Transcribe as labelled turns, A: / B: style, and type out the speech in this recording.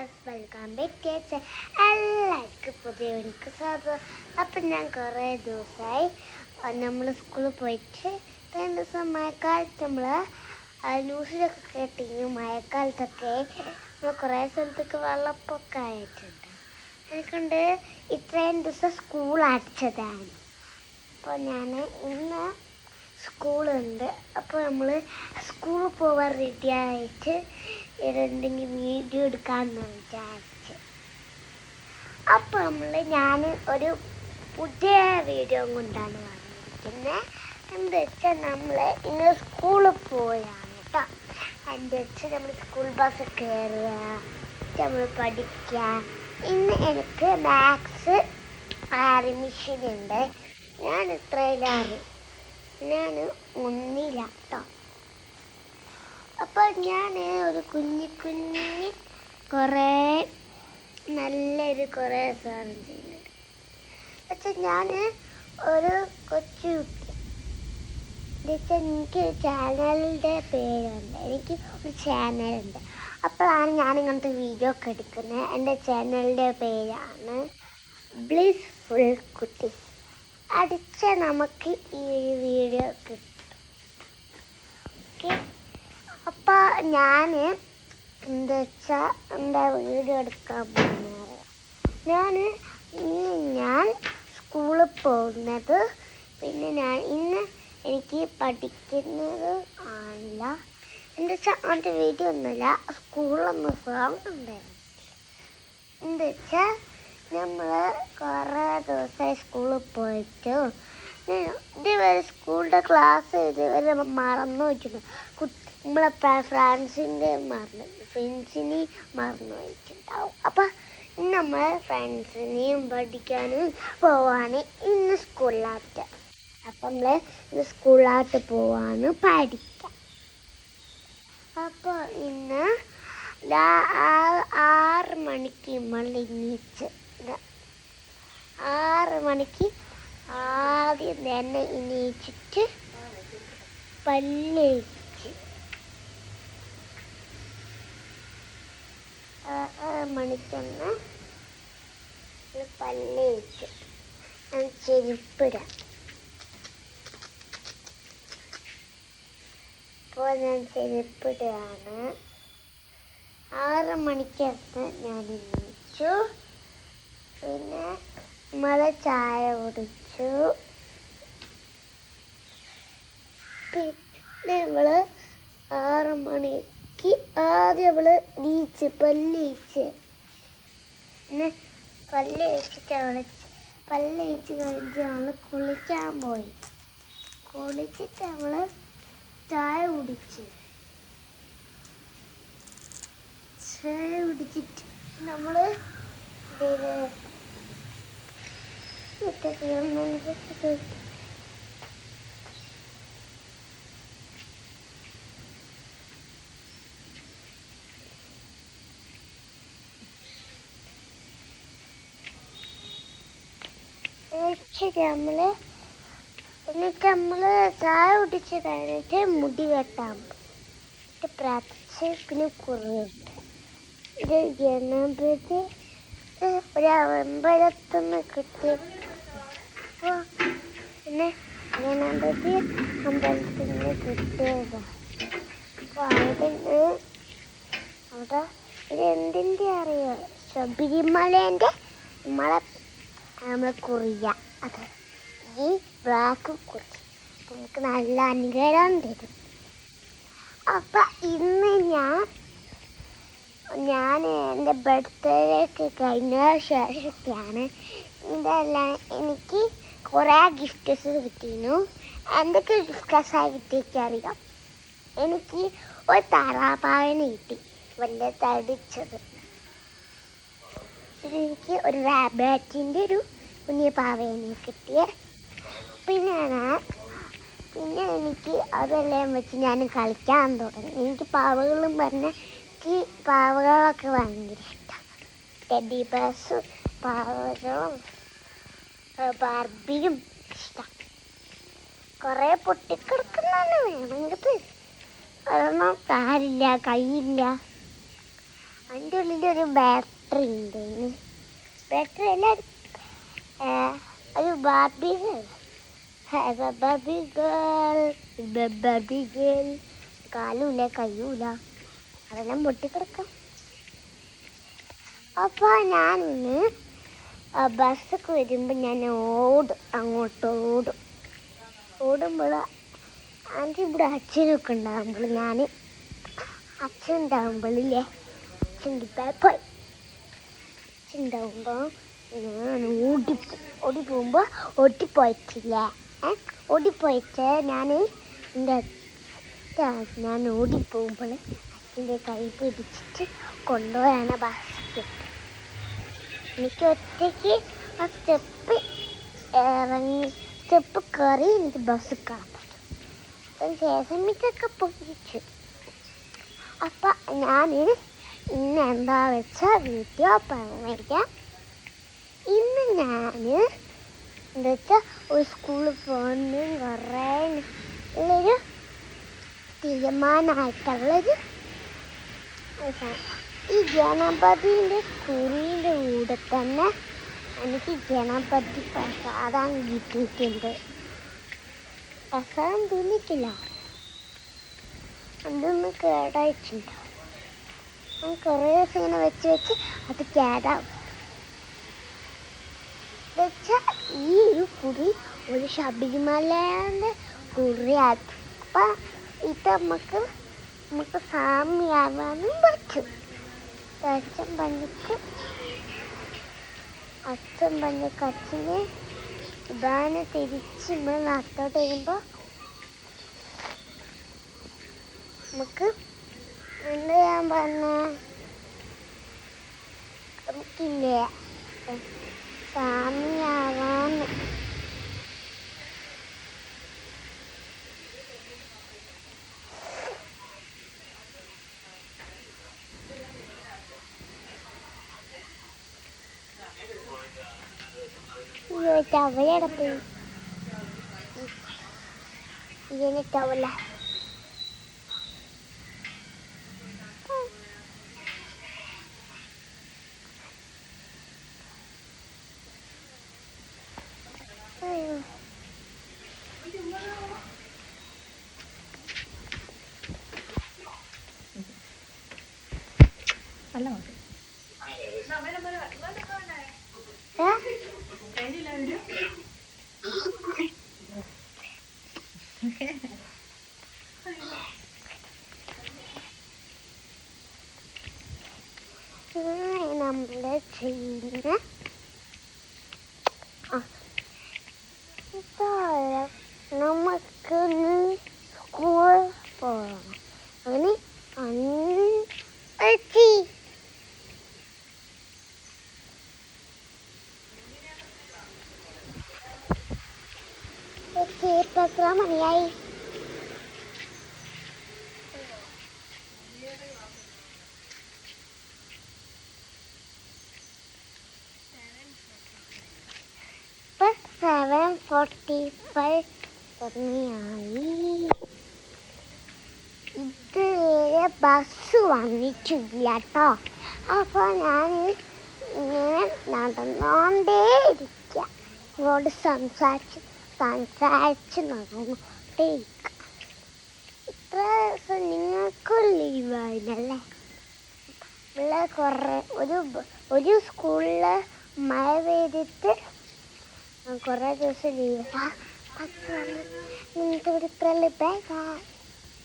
A: Viewers, welcome back to എല്ലാവർക്കും പുതിയ വീഡിയോക്ക് സ്വാഗതം. അപ്പം ഞാൻ കുറേ ദിവസമായി നമ്മൾ സ്കൂളിൽ പോയിട്ട് 2 ദിവസം മഴക്കാലത്ത് നമ്മൾ ന്യൂസിലൊക്കെ കേട്ടിരുന്നു. മഴക്കാലത്തൊക്കെ നമ്മൾ കുറേ സ്ഥലത്തൊക്കെ വെള്ളപ്പൊക്കമായിട്ടുണ്ട്. എനിക്കൊണ്ട് ഇത്രയും ദിവസം സ്കൂൾ അടച്ചതാണ്. അപ്പോൾ ഞാൻ ഇന്ന് സ്കൂളുണ്ട്. അപ്പോൾ നമ്മൾ സ്കൂളിൽ പോകാൻ റെഡിയായിട്ട് എന്തെങ്കിലും വീഡിയോ എടുക്കാമെന്ന് വിചാരിച്ച്. അപ്പോൾ ഞാൻ ഒരു പുതിയ വീഡിയോ കൊണ്ടാണ് വന്നിരിക്കുന്നത്. എന്താ വെച്ചാൽ നമ്മൾ ഇന്ന് സ്കൂളിൽ പോയാണ് കേട്ടോ. എന്താ വെച്ചാൽ നമ്മൾ സ്കൂൾ ബസ് കയറുക, നമ്മൾ പഠിക്കുക. ഇന്ന് എനിക്ക് മാത്സ് അഡ്മിഷൻ ഉണ്ട്. ഞാൻ ഇത്രയിലാണ്, ഞാൻ 1ലാ കേട്ടോ. അപ്പോൾ ഞാൻ ഒരു കുഞ്ഞി കുറേ നല്ലൊരു കുറേ സാധനം ചെയ്യുന്നുണ്ട്. പക്ഷെ ഞാൻ ഒരു കൊച്ചു കുട്ടി എന്നുവെച്ചാൽ എനിക്ക് ചാനലിൻ്റെ പേരുണ്ട്, എനിക്ക് ഒരു ചാനലുണ്ട്. അപ്പോഴാണ് ഞാൻ ഇങ്ങനത്തെ വീഡിയോ ഒക്കെ എടുക്കുന്നത്. എൻ്റെ ചാനലിൻ്റെ പേരാണ് ബ്ലിസ്ഫുൾ കുട്ടി. അടിച്ചാൽ നമുക്ക് ഈ വീഡിയോ കിട്ടും. ഓക്കെ, അപ്പോൾ ഞാൻ എന്താ വെച്ചാൽ എൻ്റെ വീഡിയോ എടുക്കാൻ പോകുന്നത്, ഞാൻ സ്കൂളിൽ പോകുന്നത്, പിന്നെ ഇന്ന് എനിക്ക് പഠിക്കുന്നത് ആണില്ല. എന്താ വെച്ചാൽ അങ്ങനത്തെ വീഡിയോ ഒന്നുമില്ല. സ്കൂളിലൊന്നും ഉണ്ടായിരുന്നു. എന്താ വെച്ചാൽ നമ്മൾ കുറേ ദിവസമായി സ്കൂളിൽ പോയിട്ട് ഇതുവരെ സ്കൂളിൻ്റെ ക്ലാസ് ഇതുവരെ മറന്നു വെച്ചിട്ടുണ്ട്. നമ്മളെ ഫ്രണ്ട്സിനെയും മറന്നു വെച്ചിട്ടുണ്ടാവും. അപ്പം ഇന്ന് നമ്മൾ ഫ്രണ്ട്സിനെയും പഠിക്കാനും പോവാണ് ഇന്ന് സ്കൂളിലായിട്ട്. അപ്പം നമ്മൾ ഇന്ന് സ്കൂളിലായിട്ട് പോവാണ് പഠിക്കാൻ. അപ്പോൾ ഇന്ന് 6 മണിക്ക് നമ്മൾ എണീച്ച് 6 മണിക്ക് ആദ്യം തന്നെ എണീച്ചിട്ട് പല്ലേച്ച് 6 മണിക്കൊന്ന് പല്ലേച്ച് ഞാൻ ചെരുപ്പിടാം. അപ്പോൾ ഞാൻ ചെരുപ്പിടുകയാണ്. 6 മണിക്കകത്ത് ഞാൻ എണീച്ചു. പിന്നെ നമ്മൾ ചായ കുടിച്ചു. പിന്നെ നമ്മൾ 6 മണിക്ക് ആദ്യം പല്ലേച്ച് പിന്നെ പല്ലേച്ച് കഴിഞ്ഞ് നമ്മൾ കുളിക്കാൻ പോയി. കുളിച്ചിട്ട് നമ്മൾ ചായ കുടിച്ചിട്ട് നമ്മൾ എന്നിട്ട് നമ്മൾ ചായ കുടിച്ച് കഴിഞ്ഞിട്ട് മുടി വെട്ടാൻ പോകും. പ്രാർത്ഥിച്ച് പിന്നെ കുറിയുണ്ട്. ഇത് ഗണപതി ഒരു അമ്പലത്തുനിന്ന് കിട്ടിയ, പിന്നെ ഗണപതി അമ്പലത്തിൽ നിന്ന് കിട്ടിയതാണ്. അപ്പോൾ അവിടെ ഇത് എന്തിൻ്റെ അറിയോ, ശബരിമലേൻ്റെ നമ്മളെ കുറിയ, അത് ഈ ബ്ലാക്ക് കുറി നമുക്ക് നല്ല അനുഗ്രഹം തരും. അപ്പം ഇന്ന് ഞാൻ എൻ്റെ ബർത്ത്ഡേക്ക് കഴിഞ്ഞ ശേഷമൊക്കെയാണ് ഇതെല്ലാം എനിക്ക് കുറേ ഗിഫ്റ്റ്സ് കിട്ടിയിരുന്നു. എന്തൊക്കെ ഗിഫ്റ്റ്സായി കിട്ടിയെനിക്കറിയാം. എനിക്ക് ഒരു താറാപ്പാവിനെ കിട്ടി, വലിയ തടിച്ചത്. എനിക്ക് ഒരു റാബിറ്റിൻ്റെ ഒരു കുഞ്ഞു പാവേനെ കിട്ടിയ. പിന്നെ എനിക്ക് അതെല്ലാം വെച്ച് ഞാൻ കളിക്കാൻ തുടങ്ങി. എനിക്ക് പാവകളും എനിക്ക് പാവകളൊക്കെ ഭയങ്കര ഇഷ്ടമാണ്. ടെഡി ബേഴ്സും പാവകളും ബാർബിയും ഇഷ്ടം. കുറേ പൊട്ടിക്കിടക്കുന്നതാണ് വേണമെങ്കിൽ, അതൊന്നും കാര്യമില്ല, കയ്യില്ല. അതിൻ്റെ ഉള്ളിൽ ഒരു ബാറ്ററി ഉണ്ട്. ബാറ്ററി അല്ല, ഒരു ബാർബി ഗേൾ. കാലുമില്ല കയ്യുമില്ല, അതെല്ലാം പൊട്ടിക്കിടക്കാം. അപ്പോൾ ഞാനിന്ന് ബസ്സൊക്കെ വരുമ്പോൾ ഞാൻ അങ്ങോട്ട് ഓടുമ്പോൾ ആദ്യം ഇവിടെ അച്ഛനൊക്കെ ഉണ്ടാകുമ്പോൾ അച്ഛൻ ഉണ്ടാകുമ്പോഴില്ലേ പോയി അച്ഛനുണ്ടാകുമ്പോൾ ഞാൻ ഓടിപ്പോകുമ്പോൾ ഓടിപ്പോയിട്ടില്ല. ഓടിപ്പോയിട്ട് ഞാൻ ഓടിപ്പോകുമ്പോൾ അച്ഛൻ്റെ കൈ പിടിച്ചിട്ട് കൊണ്ടുപോയാണ് ബസ്. എനിക്ക് ഒറ്റയ്ക്ക് ആ സ്റ്റെപ്പ് കയറി എനിക്ക് ബസ് കാണാൻ പറ്റും. അപ്പം ശേഷമിക്കൊക്കെ പൊടിച്ചു. അപ്പം ഞാൻ ഇന്ന് എന്താ വെച്ചാൽ വീഡിയോ പറയാം. ഇന്ന് ഞാൻ എന്താ വെച്ചാൽ ഒരു സ്കൂളിൽ പോകുന്ന കുറേ ഉള്ളൊരു തീരുമാനമായിട്ടുള്ളൊരു ഈ ഗണപതിൻ്റെ കുറിൻ്റെ കൂടെ തന്നെ എനിക്ക് ഗണപതി പ്രസാദം കിട്ടിയിട്ടുണ്ട്. പ്രസാദം തിന്നിട്ടില്ല, അതൊന്ന് കേടായിട്ടുണ്ട്. ഞാൻ കുറേ ദിവസം ഇങ്ങനെ വെച്ച് അത് കേടാവും. വെച്ചാൽ ഈ ഒരു കുറി ഒരു ശബരിമലയുടെ കുറിയാണ്. അപ്പം ഇത് നമുക്ക് സാമ്യമാവാനും പറ്റും. അച്ഛൻ പഞ്ഞക്ക് അച്ഛന് ഇതാണ് തിരിച്ച് നമ്മൾ നാട്ടോട്ട് വരുമ്പോൾ നമുക്ക് എന്താ ഞാൻ പറഞ്ഞ നമുക്കില്ലേ സാമ്യമാവാന്ന്. ടവലയുടെ പോയി ഇതിന് ടവല നമ്മള് ചെയ്യുന്ന നമുക്ക് സ്കൂൾ പോകണം. അങ്ങനെ എത്ര മണിയായി? ഇപ്പം 7:45 സമയമായി. ഇതുവരെ ബസ് വന്നിട്ടില്ല കേട്ടോ. അപ്പോൾ ഞാൻ ഇങ്ങനെ നടന്നുകൊണ്ടേയിരിക്കുക. ഇങ്ങോട്ട് സംസാരിച്ച് നടന്നുകൊണ്ടേയിരിക്കുക. ഇത്ര ദിവസം നിങ്ങൾക്ക് ലീവായില്ലല്ലേ? ഇവിടെ ഒരു സ്കൂളിൽ മഴ പെയ്തിട്ട് കുറേ ദിവസം ലീവ്. നിങ്ങൾക്ക് ഇവിടെ ഇത്രയല്ലേ? Bye bye.